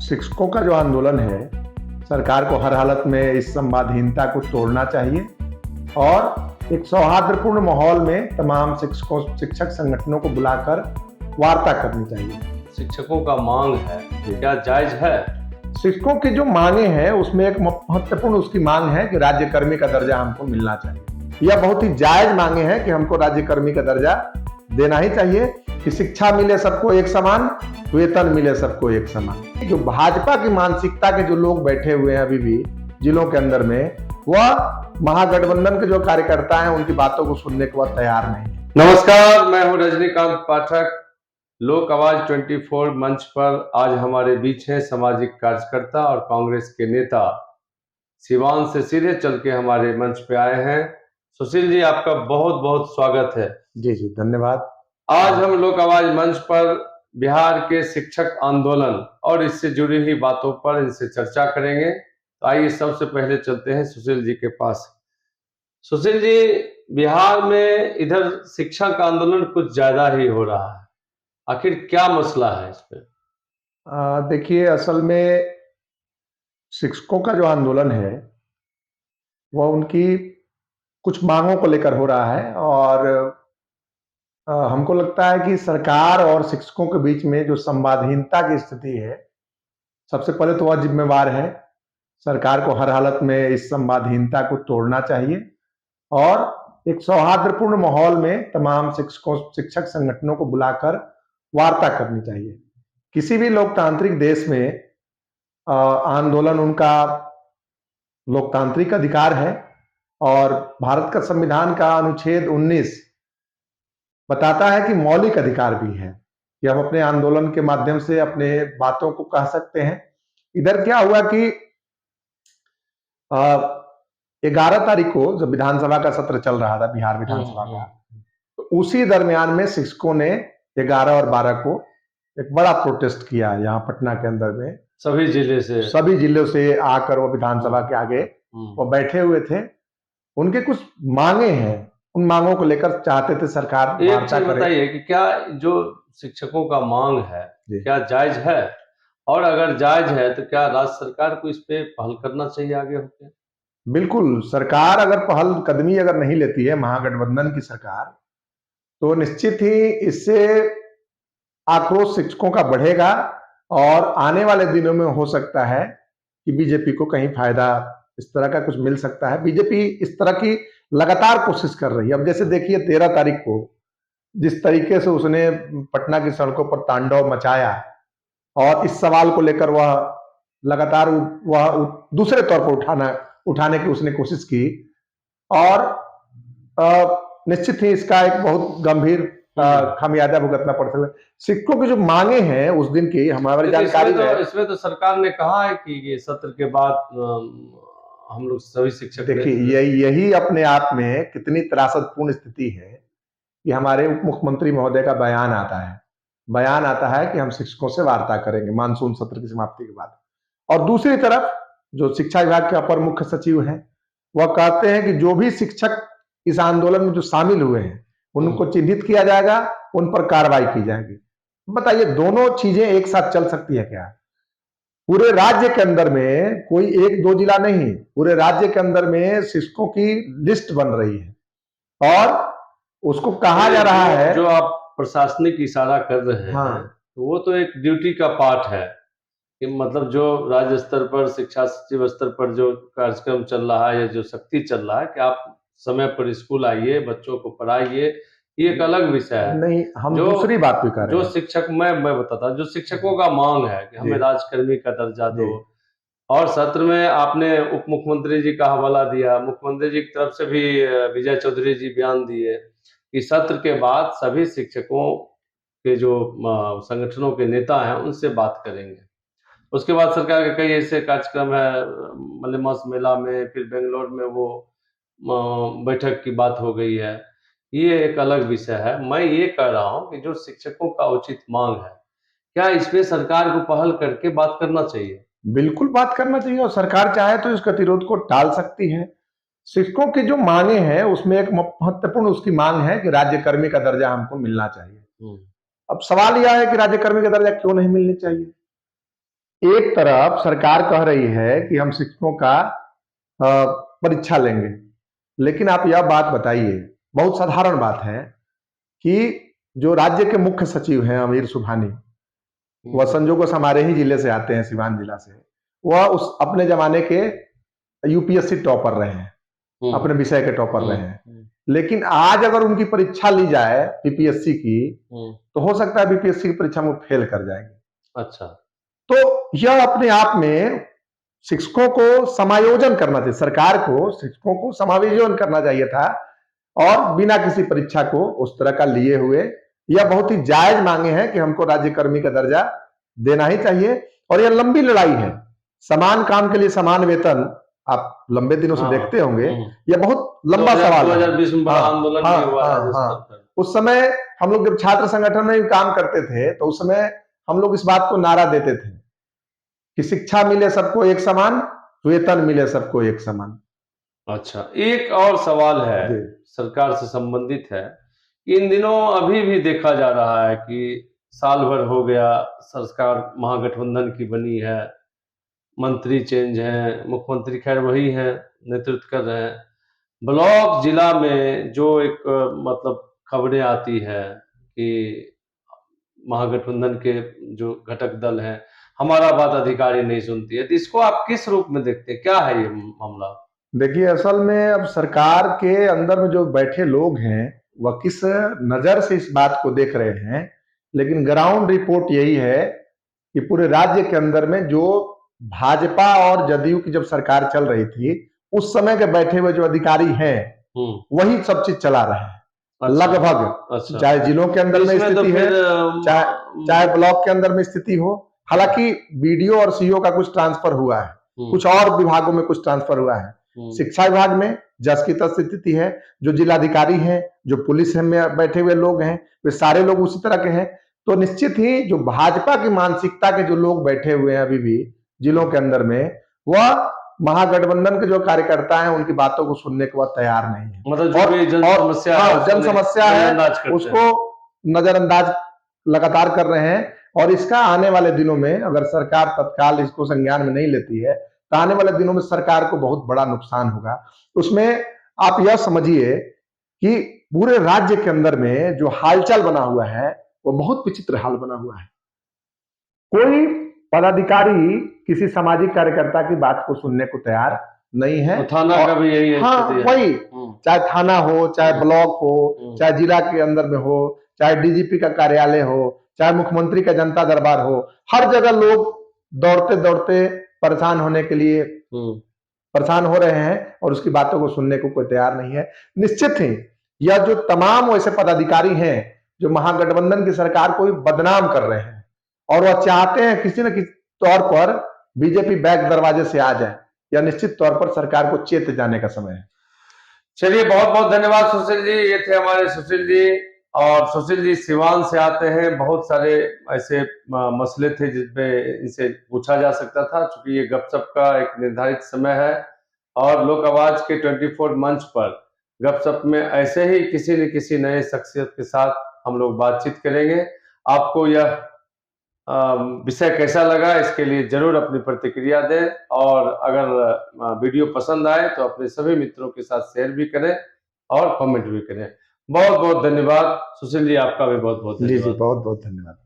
शिक्षकों का जो आंदोलन है, सरकार को हर हालत में इस संवादहीनता को तोड़ना चाहिए और एक सौहार्दपूर्ण माहौल में तमाम शिक्षक संगठनों को बुलाकर वार्ता करनी चाहिए। शिक्षकों का मांग है, क्या जायज है? शिक्षकों की जो मांगे हैं उसमें एक महत्वपूर्ण उसकी मांग है कि राज्यकर्मी का दर्जा हमको मिलना चाहिए। यह बहुत ही जायज मांगे हैं कि हमको राज्यकर्मी का दर्जा देना ही चाहिए, कि शिक्षा मिले सबको एक समान, वेतन मिले सबको एक समान। जो भाजपा की मानसिकता के जो लोग बैठे हुए हैं अभी भी जिलों के अंदर में, वह महागठबंधन के जो कार्यकर्ता हैं उनकी बातों को सुनने के बाद तैयार नहीं है। नमस्कार, मैं हूं रजनीकांत पाठक। लोक आवाज 24 मंच पर आज हमारे बीच हैं सामाजिक कार्यकर्ता और कांग्रेस के नेता। सिवान से सीधे चल के हमारे मंच पे आए हैं। सुशील जी, आपका बहुत बहुत स्वागत है। जी जी, धन्यवाद। आज हम लोक आवाज मंच पर बिहार के शिक्षक आंदोलन और इससे जुड़ी हुई बातों पर इनसे चर्चा करेंगे। तो आइए सबसे पहले चलते हैं सुशील जी के पास। सुशील जी, बिहार में इधर शिक्षक आंदोलन कुछ ज्यादा ही हो रहा है, आखिर क्या मसला है इस पे? देखिए, असल में शिक्षकों का जो आंदोलन है वह उनकी कुछ मांगों को लेकर हो रहा है और हमको लगता है कि सरकार और शिक्षकों के बीच में जो संवादहीनता की स्थिति है, सबसे पहले तो वह जिम्मेवार है। सरकार को हर हालत में इस संवादहीनता को तोड़ना चाहिए और एक सौहार्दपूर्ण माहौल में तमाम शिक्षक संगठनों को बुलाकर वार्ता करनी चाहिए। किसी भी लोकतांत्रिक देश में आंदोलन उनका लोकतांत्रिक अधिकार है और भारत का संविधान का अनुच्छेद 19 बताता है कि मौलिक अधिकार भी है कि हम अपने आंदोलन के माध्यम से अपने बातों को कह सकते हैं। इधर क्या हुआ कि 11 तारीख को जब विधानसभा का सत्र चल रहा था, बिहार विधानसभा का, तो उसी दरमियान में शिक्षकों ने 11 और 12 को एक बड़ा प्रोटेस्ट किया यहाँ पटना के अंदर में। सभी जिलों से आकर वो विधानसभा के आगे वो बैठे हुए थे। उनके कुछ मांगे हैं, उन मांगों को लेकर चाहते थे सरकार वार्ता करे। बताइए कि क्या जो शिक्षकों का मांग है क्या जायज है, और अगर जायज है तो क्या राज्य सरकार को इस पे पहल करना चाहिए आगे होकर? बिल्कुल, सरकार अगर पहल कदमी अगर नहीं लेती है, महागठबंधन की सरकार, तो निश्चित ही इससे आक्रोश शिक्षकों का बढ़ेगा और आने वाले दिनों में हो सकता है कि बीजेपी को कहीं फायदा इस तरह का कुछ मिल सकता है। बीजेपी इस तरह की लगातार कोशिश कर रही है। अब जैसे देखिए 13 तारीख को जिस तरीके से उसने पटना की सड़कों पर तांडव मचाया और इस सवाल को लेकर वह लगातार वह दूसरे तौर पर उठाने की उसने कोशिश की और निश्चित ही इसका एक बहुत गंभीर खामियाजा भुगतना पड़ सकता है। शिक्षकों की जो मांगे हैं उस दिन की हमारी जानकारी है। इसमें तो सरकार ने कहा है कि ये सत्र के बाद हम लोग सभी शिक्षक, देखिए यही अपने आप में कितनी त्रासदपूर्ण स्थिति है कि हमारे उप मुख्यमंत्री महोदय का बयान आता है कि हम शिक्षकों से वार्ता करेंगे मानसून सत्र की समाप्ति के बाद, और दूसरी तरफ जो शिक्षा विभाग के अपर मुख्य सचिव हैं वह कहते हैं कि जो भी शिक्षक इस आंदोलन में जो शामिल हुए हैं उनको चिन्हित किया जाएगा, उन पर कार्रवाई की जाएगी। बताइए, दोनों चीजें एक साथ चल सकती है क्या? पूरे राज्य के अंदर में कोई 1-2 जिला नहीं, पूरे राज्य के अंदर में शिक्षकों की लिस्ट बन रही है और उसको कहा जा रहा है। जो आप प्रशासनिक इशारा कर रहे हैं, तो वो तो एक ड्यूटी का पार्ट है कि मतलब जो राज्य स्तर पर शिक्षा सचिव स्तर पर जो कार्यक्रम चल रहा है या जो शक्ति चल रहा है कि आप समय पर स्कूल आइए, बच्चों को पढ़ाइए, ये एक अलग विषय है। नहीं, हम दूसरी बात भी कर रहे हैं। जो शिक्षक मैं बताता हूँ, जो शिक्षकों का मांग है कि हमें राजकर्मी का दर्जा दो, और सत्र में आपने उप मुख्यमंत्री जी का हवाला दिया, मुख्यमंत्री जी की तरफ से भी विजय चौधरी जी बयान दिए कि सत्र के बाद सभी शिक्षकों के जो संगठनों के नेता हैं उनसे बात करेंगे। उसके बाद सरकार के कई ऐसे कार्यक्रम है, मलेमास मेला में, फिर बेंगलोर में वो बैठक की बात हो गई है। ये एक अलग विषय है। मैं ये कह रहा हूँ कि जो शिक्षकों का उचित मांग है, क्या इस पे सरकार को पहल करके बात करना चाहिए? बिल्कुल बात करना चाहिए और सरकार चाहे तो इस गतिरोध को टाल सकती है। शिक्षकों की जो मांगे हैं उसमें एक महत्वपूर्ण उसकी मांग है कि राज्यकर्मी का दर्जा हमको मिलना चाहिए। अब सवाल यह है कि राज्यकर्मी का दर्जा क्यों नहीं मिलना चाहिए? एक तरफ सरकार कह रही है कि हम शिक्षकों का परीक्षा लेंगे, लेकिन आप यह बात बताइए, बहुत साधारण बात है कि जो राज्य के मुख्य सचिव हैं अमीर सुबहानी, वह संजोगों हमारे ही जिले से आते हैं, सिवान जिला से। वह उस अपने जमाने के यूपीएससी टॉपर रहे हैं, अपने विषय के टॉपर रहे हैं, लेकिन आज अगर उनकी परीक्षा ली जाए बीपीएससी की, तो हो सकता है बीपीएससी की परीक्षा में फेल कर जाएंगे। अच्छा, तो यह अपने आप में शिक्षकों को समायोजन करना चाहिए, सरकार को शिक्षकों को समायोजन करना चाहिए था, और बिना किसी परीक्षा को उस तरह का लिए हुए यह बहुत ही जायज मांगे हैं कि हमको राज्य कर्मी का दर्जा देना ही चाहिए। और यह लंबी लड़ाई है, समान काम के लिए समान वेतन, आप लंबे दिनों से देखते होंगे, यह बहुत लंबा सवाल है। 2020 में बड़ा आंदोलन भी हुआ है। उस समय हम लोग जब छात्र संगठन में काम करते थे, तो उस समय हम लोग इस बात को नारा देते थे कि शिक्षा मिले सबको एक समान, वेतन मिले सबको एक समान। अच्छा, एक और सवाल है सरकार से संबंधित है। इन दिनों अभी भी देखा जा रहा है कि साल भर हो गया, सरकार महागठबंधन की बनी है, मंत्री चेंज हैं, मुख्यमंत्री खैर वही हैं, नेतृत्व कर रहे हैं। ब्लॉक जिला में जो एक मतलब खबरें आती है कि महागठबंधन के जो घटक दल हैं, हमारा बात अधिकारी नहीं सुनती है, तो इसको आप किस रूप में देखते हैं? क्या है ये मामला? देखिए, असल में अब सरकार के अंदर में जो बैठे लोग हैं, वह किस नजर से इस बात को देख रहे हैं, लेकिन ग्राउंड रिपोर्ट यही है कि पूरे राज्य के अंदर में जो भाजपा और जदयू की जब सरकार चल रही थी, उस समय के बैठे हुए जो अधिकारी हैं, वही सब चीज चला रहे हैं। अच्छा, लगभग चाहे जिलों के अंदर में स्थिति है, चाहे ब्लॉक के अंदर में स्थिति हो। हालांकि बीडीओ और सीईओ का कुछ ट्रांसफर हुआ है, कुछ और विभागों में कुछ ट्रांसफर हुआ है। शिक्षा विभाग में जस की तस स्थिति है, जो जिलाधिकारी हैं, जो पुलिस में बैठे हुए लोग हैं, वे सारे लोग उसी तरह के हैं। तो निश्चित ही जो भाजपा की मानसिकता के जो लोग बैठे हुए हैं अभी भी जिलों के अंदर में, वह महागठबंधन के जो कार्यकर्ता हैं उनकी बातों को सुनने के बाद तैयार नहीं है। मतलब जन समस्या है उसको नजरअंदाज लगातार कर रहे हैं। और इसका आने वाले दिनों में अगर सरकार तत्काल इसको संज्ञान में नहीं लेती है, तो आने वाले दिनों में सरकार को बहुत बड़ा नुकसान होगा। उसमें आप यह समझिए कि पूरे राज्य के अंदर में जो हालचाल बना हुआ है, वो बहुत विचित्र हाल बना हुआ है। कोई पदाधिकारी किसी सामाजिक कार्यकर्ता की बात को सुनने को तैयार नहीं है। तो थाना का भी यही है। हाँ, वही, चाहे थाना हो, चाहे ब्लॉक हो, चाहे जिला के अंदर में हो, चाहे डीजीपी का कार्यालय हो, चाहे मुख्यमंत्री का जनता दरबार हो, हर जगह लोग दौड़ते दौड़ते परेशान होने के लिए परेशान हो रहे हैं, और उसकी बातों को सुनने को कोई तैयार नहीं है। निश्चित ही यह जो तमाम वैसे पदाधिकारी हैं जो महागठबंधन की सरकार को बदनाम कर रहे हैं, और वह चाहते हैं किसी न किसी तौर पर बीजेपी बैक दरवाजे से आ जाए, या निश्चित तौर पर सरकार को चेत जाने का समय है। चलिए, बहुत बहुत धन्यवाद सुशील जी। ये थे हमारे सुशील जी, और सुशील जी सिवान से आते हैं। बहुत सारे ऐसे मसले थे जिसपे इनसे पूछा जा सकता था, क्योंकि ये गपशप का एक निर्धारित समय है, और लोक आवाज के 24 मंच पर गपशप में ऐसे ही किसी न किसी नए शख्सियत के साथ हम लोग बातचीत करेंगे। आपको यह विषय कैसा लगा, इसके लिए जरूर अपनी प्रतिक्रिया दें, और अगर वीडियो पसंद आए तो अपने सभी मित्रों के साथ शेयर भी करें और कमेंट भी करें। बहुत बहुत धन्यवाद सुशील जी, आपका भी बहुत बहुत धन्यवाद। जी, बहुत बहुत धन्यवाद।